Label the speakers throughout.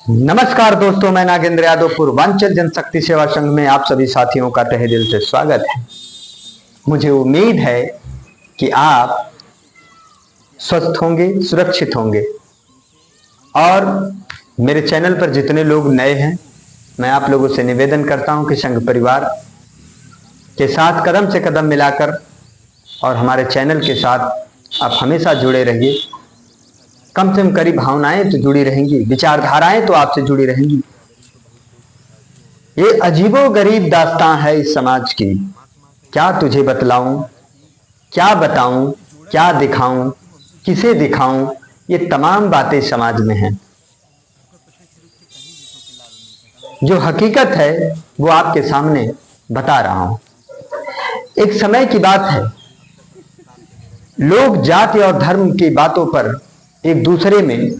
Speaker 1: नमस्कार दोस्तों, मैं नागेंद्र यादव पूर्वांचल जनशक्ति सेवा संघ में आप सभी साथियों का तहे दिल से स्वागत है। मुझे उम्मीद है कि आप स्वस्थ होंगे, सुरक्षित होंगे। और मेरे चैनल पर जितने लोग नए हैं, मैं आप लोगों से निवेदन करता हूं कि संघ परिवार के साथ कदम से कदम मिलाकर और हमारे चैनल के साथ आप हमेशा जुड़े रहिए। कम से कम करीब भावनाएं तो जुड़ी रहेंगी, विचारधाराएं तो आपसे जुड़ी रहेंगी। ये अजीबो गरीब दास्तां है इस समाज की, क्या तुझे बतलाऊं, क्या बताऊं, क्या दिखाऊं, किसे दिखाऊं, ये तमाम बातें समाज में हैं। जो हकीकत है वो आपके सामने बता रहा हूं। एक समय की बात है, लोग जाति और धर्म की बातों पर एक दूसरे में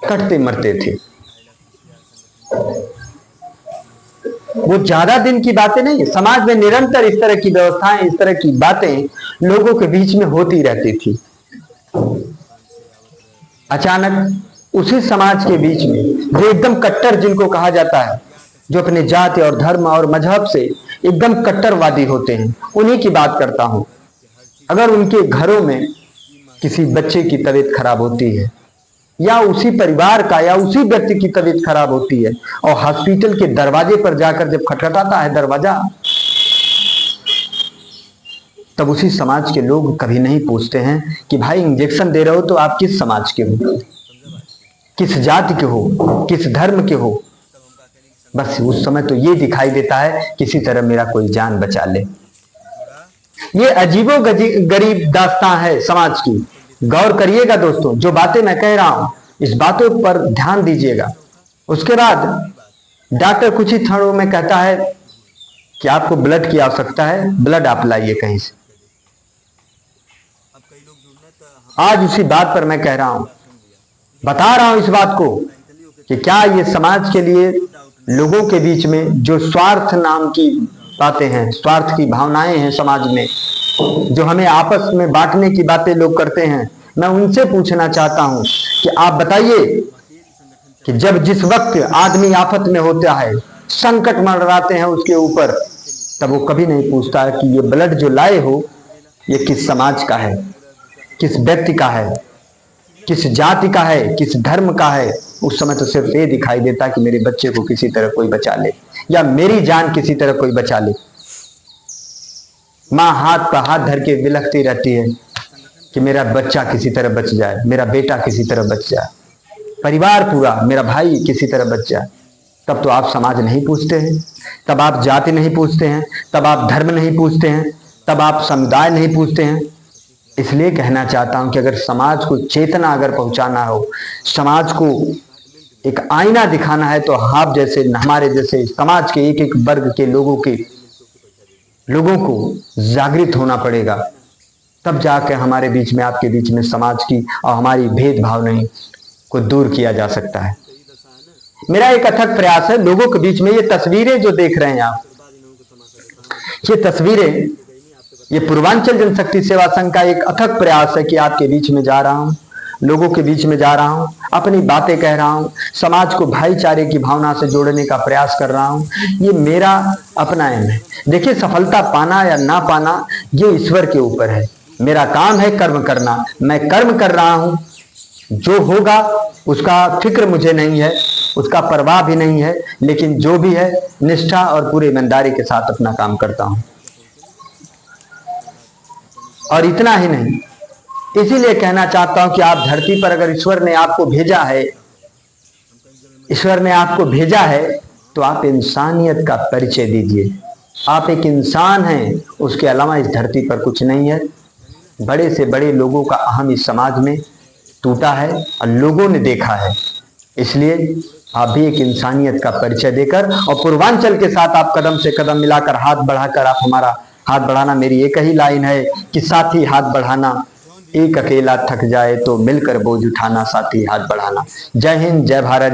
Speaker 1: कटते मरते थे। वो ज्यादा दिन की बातें नहीं, समाज में निरंतर इस तरह की व्यवस्थाएं, इस तरह की बातें लोगों के बीच में होती रहती थी। अचानक उसी समाज के बीच में जो एकदम कट्टर, जिनको कहा जाता है, जो अपने जाति और धर्म और मजहब से एकदम कट्टरवादी होते हैं, उन्हीं की बात करता हूं। अगर उनके घरों में किसी बच्चे की तबीयत खराब होती है, या उसी परिवार का या उसी व्यक्ति की तबीयत खराब होती है, और हॉस्पिटल के दरवाजे पर जाकर जब खटखटाता है दरवाजा, तब उसी समाज के लोग कभी नहीं पूछते हैं कि भाई इंजेक्शन दे रहे हो तो आप किस समाज के हो, किस जाति के हो, किस धर्म के हो। बस उस समय तो ये दिखाई देता है किसी तरह मेरा कोई जान बचा ले। ये अजीबो गरीब दास्तां है समाज की। गौर करिएगा दोस्तों, जो बातें मैं कह रहा हूं, इस बातों पर ध्यान दीजिएगा। उसके बाद डॉक्टर कुछ ही क्षणों में कहता है कि आपको ब्लड की आवश्यकता है, ब्लड आप लाइए कहीं से। आज उसी बात पर मैं कह रहा हूं, बता रहा हूं इस बात को कि क्या ये समाज के लिए, लोगों के बीच में जो स्वार्थ नाम की बातें हैं, स्वार्थ की भावनाएं हैं समाज में, जो हमें आपस में बांटने की बातें लोग करते हैं, मैं उनसे पूछना चाहता हूं कि आप बताइए कि जब जिस वक्त आदमी आफत में होता है, संकट मंडराते हैं उसके ऊपर, तब वो कभी नहीं पूछता है कि ये ब्लड जो लाए हो ये किस समाज का है, किस व्यक्ति का है, किस जाति का है, किस धर्म का है। उस समय तो सिर्फ ये दिखाई देता कि मेरे बच्चे को किसी तरह कोई बचा ले, या मेरी जान किसी तरह कोई बचा ले। माँ हाथ पर हाथ धर के बिलखती रहती है कि मेरा बच्चा किसी तरह बच जाए, मेरा बेटा किसी तरह बच जाए, परिवार पूरा, मेरा भाई किसी तरह बच जाए। तब तो आप समाज नहीं पूछते हैं, तब आप जाति नहीं पूछते हैं, तब आप धर्म नहीं पूछते हैं, तब आप समुदाय नहीं पूछते हैं। इसलिए कहना चाहता हूं कि अगर समाज को चेतना अगर पहुंचाना हो, समाज को एक आईना दिखाना है, तो आप जैसे, हमारे जैसे समाज के एक एक वर्ग के लोगों को जागृत होना पड़ेगा। तब जाकर हमारे बीच में, आपके बीच में समाज की और हमारी भेदभाव नहीं को दूर किया जा सकता है। मेरा एक अथक प्रयास है लोगों के बीच में। ये तस्वीरें जो देख रहे हैं आप, ये तस्वीरें, ये पूर्वांचल जनशक्ति सेवा संघ का एक अथक प्रयास है कि आपके बीच में जा रहा हूं, लोगों के बीच में जा रहा हूं, अपनी बातें कह रहा हूं, समाज को भाईचारे की भावना से जोड़ने का प्रयास कर रहा हूं। ये मेरा अपना एम है। देखिए, सफलता पाना या ना पाना ये ईश्वर के ऊपर है। मेरा काम है कर्म करना, मैं कर्म कर रहा हूं। जो होगा उसका फिक्र मुझे नहीं है, उसका परवाह भी नहीं है, लेकिन जो भी है निष्ठा और पूरी ईमानदारी के साथ अपना काम करता हूं। और इतना ही नहीं, इसीलिए कहना चाहता हूं कि आप धरती पर, अगर ईश्वर ने आपको भेजा है, ईश्वर ने आपको भेजा है, तो आप इंसानियत का परिचय दीजिए। आप एक इंसान हैं, उसके अलावा इस धरती पर कुछ नहीं है। बड़े से बड़े लोगों का अहम इस समाज में टूटा है और लोगों ने देखा है। इसलिए आप भी एक इंसानियत का परिचय देकर और पूर्वांचल के साथ आप कदम से कदम मिलाकर, हाथ बढ़ाकर, आप हमारा हाथ बढ़ाना। मेरी एक ही लाइन है कि साथी हाथ बढ़ाना, एक अकेला थक जाए तो मिलकर बोझ उठाना, साथी हाथ बढ़ाना। जय हिंद, जय भारत।